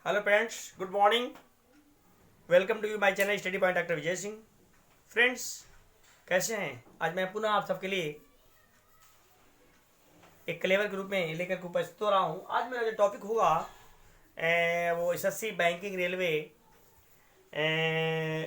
Hello friends, good morning. Welcome to you my channel study point doctor Vijay Singh. Friends, कैसे हैं? आज मैं पुनः आप सबके लिए एक क्लेवर के रूप में लेकर के उपस्थित हो रहा हूँ। आज मेरा जो टॉपिक होगा वो SSC, banking, railway,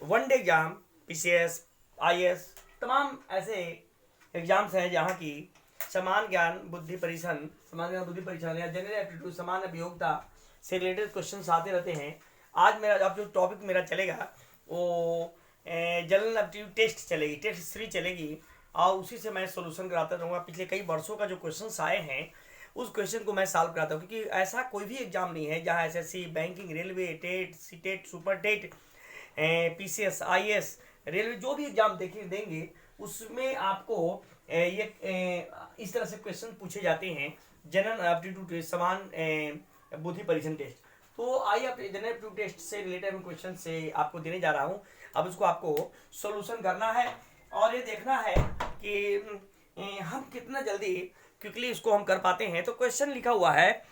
one day exam, PCS, IAS, तमाम ऐसे एग्जाम्स हैं जहाँ की समान ज्ञान बुद्धि परीक्षण या जनरल एप्टीट्यूड, समान अभियोग्यता से रिलेटेड क्वेश्चंस आते रहते हैं। आज मेरा अब जो टॉपिक मेरा चलेगा वो जनरल एप्टीट्यूड टेस्ट चलेगी, टेस्ट 3 चलेगी और उसी से मैं सोल्यूशन कराता रहूँगा। पिछले कई वर्षों का जो क्वेश्चंस आए हैं उस क्वेश्चन को मैं सॉल्व कराता हूँ, क्योंकि ऐसा कोई भी एग्जाम नहीं है जहाँ SSC, banking, railway, TET, CTET, super TET, PCS, IAS, railway जो भी एग्जाम देंगे उसमें आपको इस तरह से क्वेश्चन पूछे जाते हैं। जनरल एप्टीट्यूड, समान बुद्धि परीक्षण टेस्ट। तो आइए आप जनरल एप्टीट्यूड टेस्ट से रिलेटेड क्वेश्चन से आपको देने जा रहा हूँ। अब इसको आपको सॉल्यूशन करना है और ये देखना है कि हम कितना जल्दी क्विकली इसको हम कर पाते हैं। तो क्वेश्चन लिखा हुआ है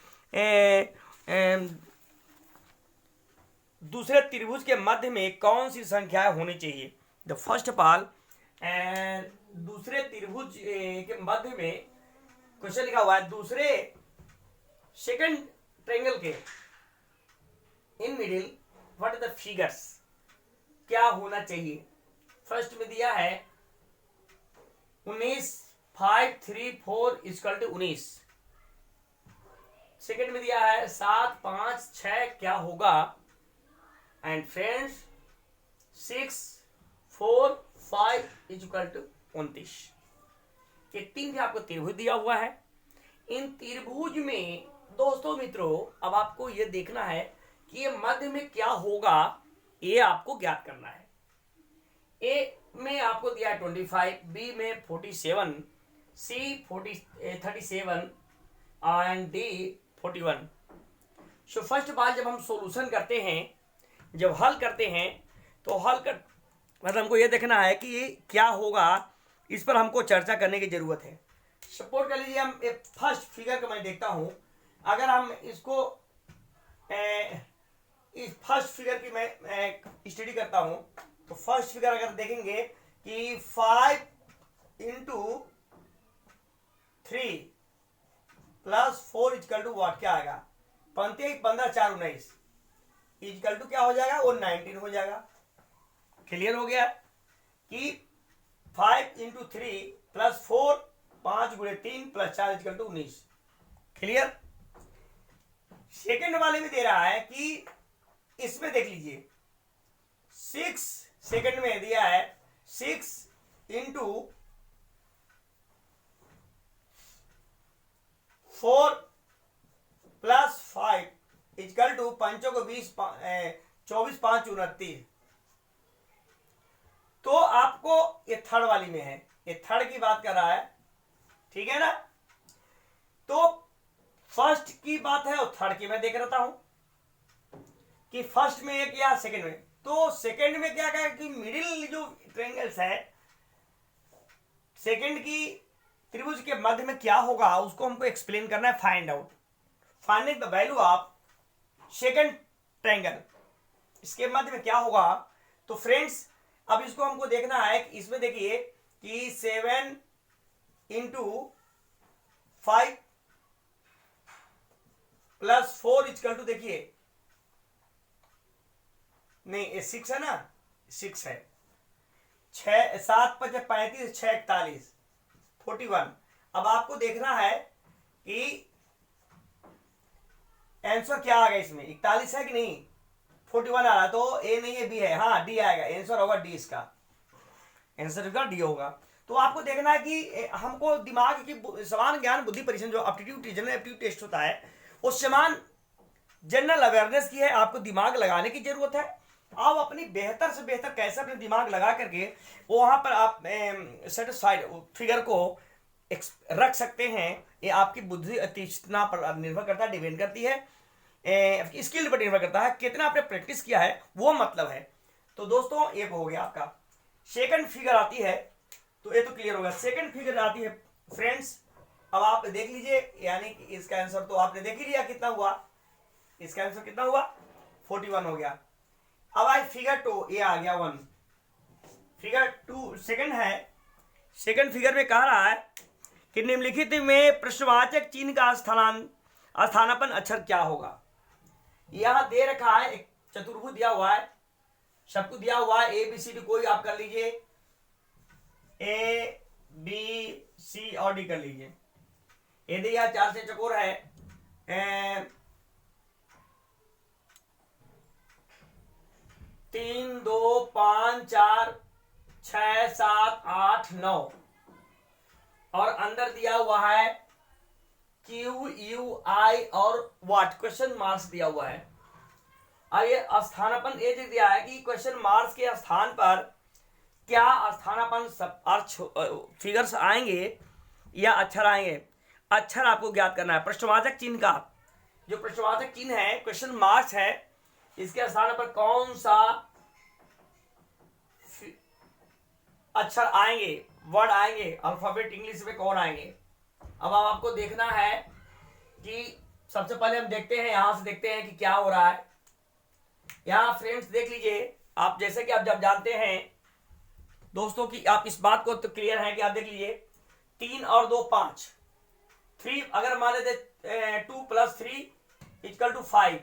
दूसरे त्रिभुज के मध्य में कौन सी संख्याएं होनी चाहिए। द फर्स्ट ऑफ ऑल, दूसरे त्रिभुज के मध्य में क्वेश्चन लिखा हुआ है दूसरे सेकंड ट्रायंगल के in middle what are the figures, क्या होना चाहिए। फर्स्ट में दिया है 19, 5, 3, 4 इक्वल टू 19। सेकंड में दिया है 7, 5, 6 क्या होगा। And friends 6, 4, 5 equal to 29। ये तीन भी आपको त्रिभुज दिया हुआ है। इन त्रिभुज में दोस्तों मित्रों अब आपको ये देखना है कि ये मध्य में क्या होगा, ये आपको ज्ञात करना है। ए में आपको दिया है 25, बी में 47, सी 37 एंड डी 41। सो फर्स्ट बार जब हम सॉल्यूशन करते हैं, जब हल करते हैं तो मतलब हमको ये देखना है कि ये क्या होगा, इस पर हमको चर्चा करने की जरूरत है। सपोर्ट कर लीजिए हम एक फर्स्ट फिगर को मैं देखता हूं। अगर हम इसको इस फर्स्ट फिगर की मैं स्टडी करता हूं तो फर्स्ट फिगर अगर देखेंगे कि 5 into 3 plus 4 equal to what, क्या आएगा 15, 15, 4, 19 इक्वल टू क्या हो जाएगा, वो 19 हो जाएगा। क्लियर हो गया कि 5 इंटू 3 प्लस 4, 5 गुणे 3 plus 4 equal to 19। Clear. Second वाले में दे रहा है कि इसमें देख लीजिए 6, सेकेंड में दिया है 6 इंटू 4 प्लस 5 इक्वल टू 5 को 20, 24, 5, 29। तो आपको ये थर्ड वाली में है, ये थर्ड की बात कर रहा है, ठीक है ना। तो फर्स्ट की बात है और थर्ड की मैं देख रहा हूं कि फर्स्ट में एक या सेकंड में। तो सेकंड में क्या कहा कि मिडिल जो ट्रायंगल्स है, सेकंड की त्रिभुज के मध्य में क्या होगा उसको हमको एक्सप्लेन करना है। Find the value of second triangle, इसके मध्य में क्या होगा। तो फ्रेंड्स अब इसको हमको देखना है कि इसमें देखिए कि 7 इंटू 5 प्लस 4 इक्वल टू, देखिए नहीं ये 6 है ना, 6 है, 6, 7, 5, 35, 6, 41, 41। अब आपको देखना है कि आंसर क्या आ गया इसमें, 41 है कि नहीं, 41 आ रहा, तो ए नहीं है बी है, हाँ डी आएगा, आंसर होगा डी, इसका आंसर का डी होगा। तो आपको देखना है कि हमको दिमाग की समान ज्ञान बुद्धि परीक्षण जो एप्टीट्यूड, जनरल एप्टीट्यूड टेस्ट होता है, वो समान जनरल अवेयरनेस की है, आपको दिमाग लगाने की जरूरत है। आप अपनी बेहतर से बेहतर कैसे अपने दिमाग लगा करके वो वहां पर आप सेटिस्फाइड फिगर को रख सकते हैं। ये आपकी बुद्धि तीक्ष्णता पर निर्भर करता है, डिपेंड करती है, स्किल पर निर्भर करता है, कितना आपने प्रैक्टिस किया है वो मतलब है। तो दोस्तों ये हो गया आपका। सेकंड फिगर आती है तो ये तो क्लियर होगा। सेकंड फिगर आती है फ्रेंड्स, अब आप देख लीजिए, यानी कि इसका आंसर तो आपने देख ही लिया कितना हुआ, इसका आंसर कितना हुआ 41 हो गया। अब आई फिगर 2, ये आ गया 1। फिगर 2 सेकंड है। सेकंड फिगर में कह रहा है कि निम्नलिखित में प्रश्नवाचक चिन्ह का स्थानापन्न अक्षर क्या होगा। यहां दे रखा है, एक चतुर्भुज दिया हुआ है, सबको दिया हुआ है, ए बी सी डी, कोई आप कर लीजिए, ए बी सी और डी कर लीजिए। ये दिया 4 से चकोर है, 3 2 5 4 6 7 8 9 और अंदर दिया हुआ है क्यू यू आई और व्हाट, क्वेश्चन मार्क्स दिया हुआ है। और ये स्थानापन्न ये दिया है कि क्वेश्चन मार्क्स के स्थान पर क्या स्थानापन्न फिगर्स आएंगे या अक्षर आएंगे। अक्षर आपको ज्ञात करना है। प्रश्नवाचक चिन्ह का जो प्रश्नवाचक चिन्ह है, क्वेश्चन मार्क्स है, इसके स्थान पर कौन सा अक्षर आएंगे, वर्ड आएंगे, अल्फाबेट इंग्लिश में कौन आएंगे। अब आपको देखना है कि सबसे पहले हम देखते हैं, यहां से देखते हैं कि क्या हो रहा है। यहां फ्रेंड्स देख लीजिए, आप जैसे कि आप जब जानते हैं दोस्तों कि आप इस बात को तो क्लियर है कि आप देख लीजिए 3 और 2 5, 3 अगर मान लेते 2 + 3 = 5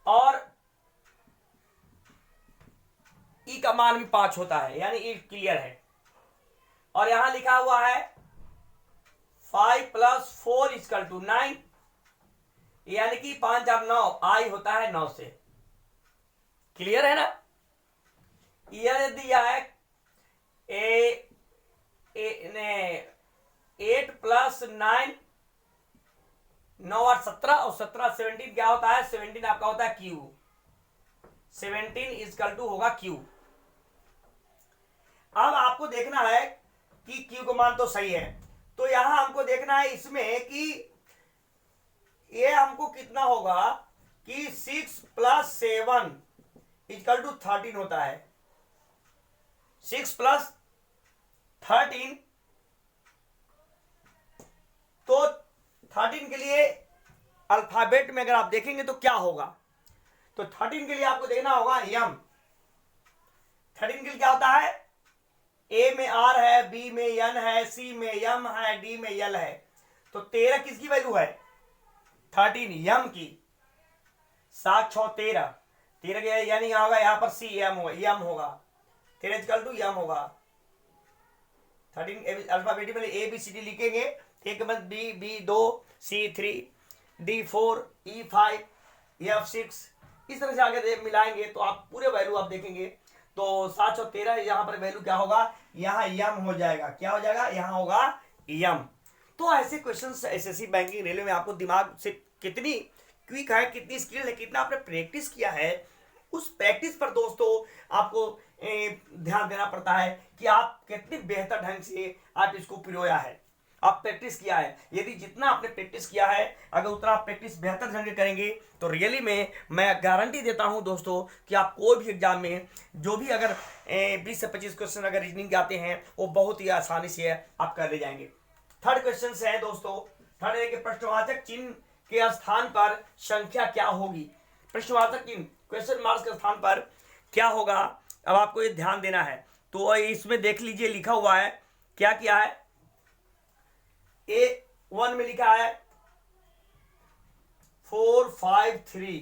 और ई का मान भी 5 होता है, यानी ई क्लियर है। और यहां लिखा हुआ है 5 + 4 = 9, यानी कि 5 और 9 आई होता है 9 से। क्लियर है ना। यह दिया है 8 + 9 9 और 17 और 17 17 क्या होता है, 17 आपका होता है क्यू, 17 = होगा क्यू। अब आपको देखना है कि क्यू का मान तो सही है, तो यहां हमको देखना है इसमें कि ये हमको कितना होगा कि 6 + 7 = 13 होता है। 6 + 13, तो 13 के लिए अल्फाबेट में अगर आप देखेंगे तो क्या होगा, तो 13 के लिए आपको देखना होगा यम। 13 के लिए क्या होता है, ए में आर है, बी में एन है, सी में यम है, डी में यल है। तो 13 किसकी वैल्यू है, 13 यम की। 7 6 13, 13 के यानी यहां होगा, यहां पर सी यम होगा, 13 = यम होगा। 13 अल्फाबेटिक में ए बी सी डी लिखेंगे, एक के बाद बी बी 2, सी 3, डी 4, ई 5, एफ 6, इस तरह से आगे मिलाएंगे तो आप पूरे वैल्यू आप देखेंगे तो 7 और 13 यहाँ पर वैल्यू क्या होगा, यहाँ यम हो जाएगा। क्या हो जाएगा, यहाँ होगा यम। तो ऐसे क्वेश्चन एसएससी बैंकिंग रेलवे में आपको दिमाग से कितनी क्विक है, कितनी स्किल है, कितना आपने प्रैक्टिस किया है, उस प्रैक्टिस पर दोस्तों आपको ध्यान देना पड़ता है कि आप कितने बेहतर ढंग से आप इसको पिरोया है, आप प्रैक्टिस किया है। यदि जितना आपने प्रैक्टिस किया है, अगर उतना आप प्रैक्टिस बेहतर ढंग से करेंगे तो रियली में मैं गारंटी देता हूं दोस्तों कि आप कोई भी एग्जाम में जो भी अगर 20 से 25 क्वेश्चन अगर रीजनिंग के आते हैं वो बहुत ही आसानी से आप कर ले जाएंगे। थर्ड क्वेश्चन है दोस्तों, थर्ड है कि प्रश्नवाचक चिन्ह के स्थान पर संख्या क्या होगी। प्रश्नवाचक चिन्ह क्वेश्चन मार्क्स के स्थान पर क्या होगा, अब आपको ये ध्यान देना है। तो इसमें देख लीजिए लिखा हुआ है, क्या किया है, A1 में लिखा है 4 5 3,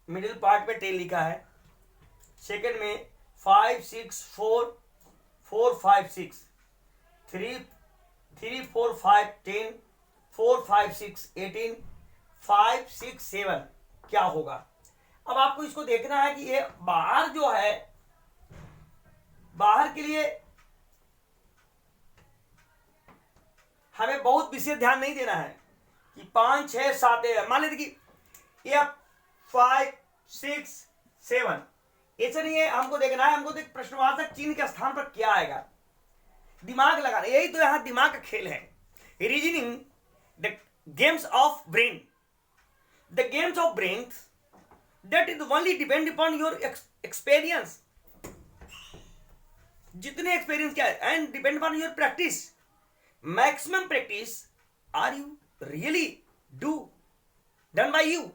मिडिल पार्ट में 10 लिखा है। सेकंड में 5 6 4 4 5 6, 3 3 4 5 10, 4 5 6 18, 5 6 7 क्या होगा। अब आपको इसको देखना है कि ये बाहर जो है, बाहर के लिए हमें बहुत विशेष ध्यान नहीं देना है कि 5 6 7 मान लेते कि ये 5 6 7 ऐसे नहीं है, हमको देखना है, हमको देख प्रश्नवाचक चिन्ह के स्थान पर क्या आएगा, दिमाग लगाना, यही तो यहां दिमाग का खेल है। Reasoning the games of brain, the games of brain that is only depend upon your experience, जितने एक्सपीरियंस क्या है, and depend upon your practice, maximum practice are you really do done by you.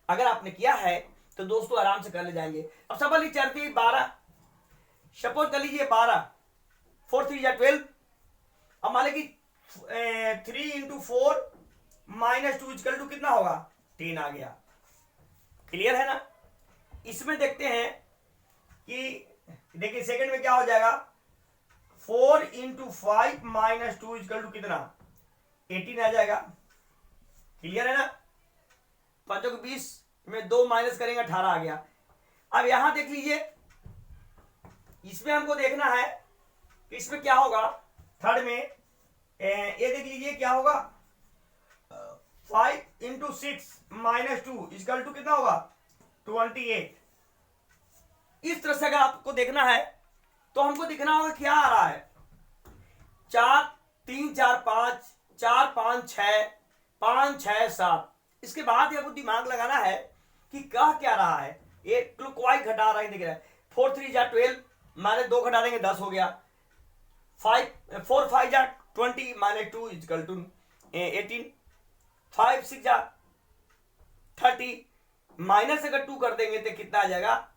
अगर आपने किया है तो दोस्तों आराम से कर ले जाएंगे। अब सवाल ये चलती 12, सपोज कर लीजिए 12, 4 3 या 12। अब मान लीजिए 3 इंटू 4 माइनस 2 इक्वल टू कितना होगा, 10 आ गया। क्लियर है ना। इसमें देखते हैं कि देखिए सेकंड में क्या हो जाएगा, 4 इंटू 5 माइनस 2 इक्वल टू कितना, 18 आ जाएगा। क्लियर है ना। 5 को 20 में 2 माइनस करेंगे 18 आ गया। अब यहां देख लीजिए, इसमें हमको देखना है कि इसमें क्या होगा। थर्ड में ये देख लीजिए क्या होगा, 5 इंटू 6 माइनस 2 इक्वल टू कितना होगा, 28। इस तरह से अगर आपको देखना है तो हमको दिखना होगा क्या आ रहा है, 4 3 4 5 4 5 6 5 6 7। इसके बाद आपको दिमाग लगाना है कि कह क्या रहा है। ये क्लॉकवाइज घटा रहा है, दिख रहा है। 4 3 जा 12 माइनस 2 घटा देंगे 10 हो गया। 4 5 जा 20 माइनस 2 इक्वल टू 18। 5 6 जा 30 माइनस अगर 2 कर देंगे तो कितना आ जाएगा,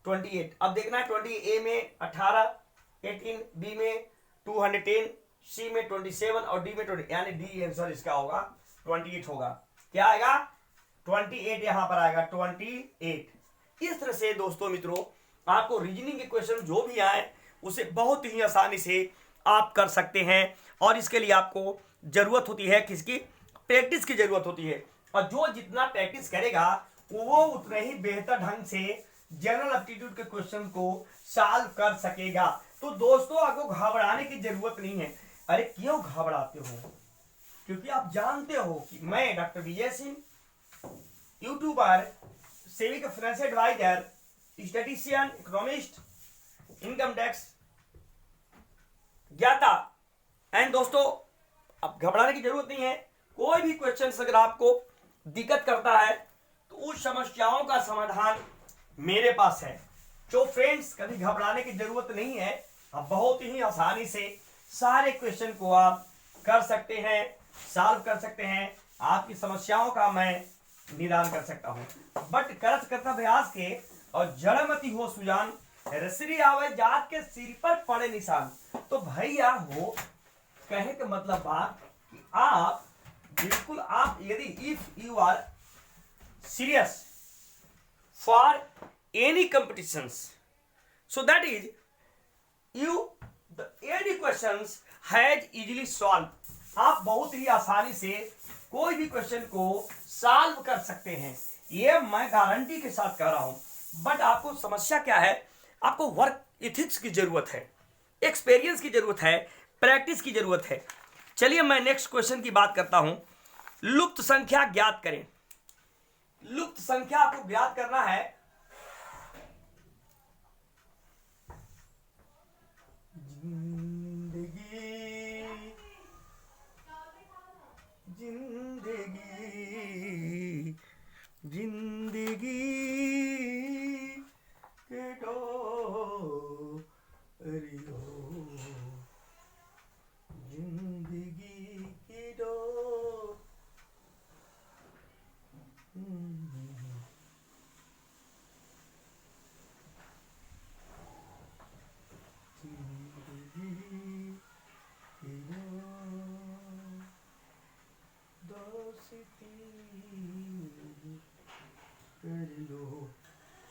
28। अब देखना है 20 ए में 18, 18 बी में 210, सी में 27 और डी में 20, यानी डी आंसर इसका होगा 28 होगा। क्या आएगा, 28 यहां पर आएगा 28। इस तरह से दोस्तों मित्रों आपको रीजनिंग के क्वेश्चन जो भी आए उसे बहुत ही आसानी से आप कर सकते हैं। और इसके लिए आपको जरूरत होती है किसकी, प्रैक्टिस की जरूरत होती है। और जो जितना प्रैक्टिस करेगा वो उतने ही बेहतर ढंग से जनरल एप्टीट्यूड के क्वेश्चन को सॉल्व कर सकेगा। तो दोस्तों आपको घबराने की जरूरत नहीं है। अरे क्यों घबराते हो, क्योंकि आप जानते हो कि मैं डॉक्टर विजय सिंह, यूट्यूबर, सेविक finance adviser, statistician, economist, income tax ज्ञाता। एंड दोस्तों अब घबराने की जरूरत नहीं है। कोई भी क्वेश्चन अगर आपको दिक्कत करता है तो उस समस्याओं का समाधान मेरे पास है। जो फ्रेंड्स कभी घबराने की जरूरत नहीं है, आप बहुत ही आसानी से सारे क्वेश्चन को आप कर सकते हैं, सॉल्व कर सकते हैं। आपकी समस्याओं का मैं निदान कर सकता हूं। बट करत करता अभ्यास के और जड़मती हो सुजान, रसरी आवे जात के सिर पर पड़े निशान। तो भैया हो कहे का मतलब बात कि आप बिल्कुल, आप यदि if you are serious for any competitions, so that is you the any questions has easily solved। आप बहुत ही आसानी से कोई भी क्वेश्चन को सॉल्व कर सकते हैं, ये मैं गारंटी के साथ कह रहा हूं। बट आपको समस्या क्या है, आपको वर्क इथिक्स की जरूरत है, एक्सपीरियंस की जरूरत है, प्रैक्टिस की जरूरत है। चलिए मैं नेक्स्ट क्वेश्चन की बात करता हूं। लुप्त संख्या ज्ञात करें। लुप्त संख्या आपको ज्ञात करना है। जिंदगी के डोरी हो, जिंदगी की डोरी।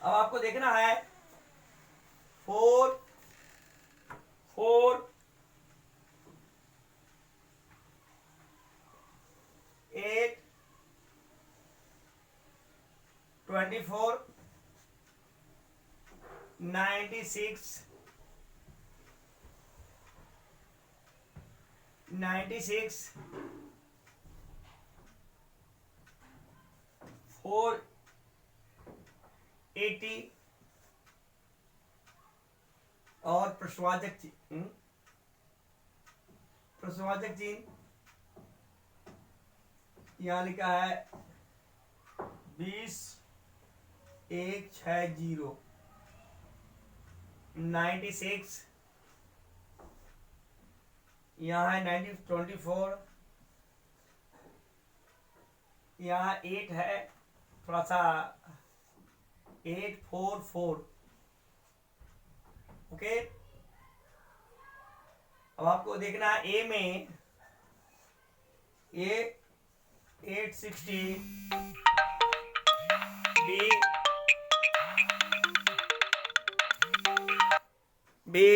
अब आपको देखना है 4 4 8 24 96 96 480 और प्रश्नवाचक चिन्ह यहां लिखा है 20 160 96 यहाँ है 24 यहाँ 8 है, थोड़ा सा 844। ओके, अब आपको देखना है ए में ए 860, बी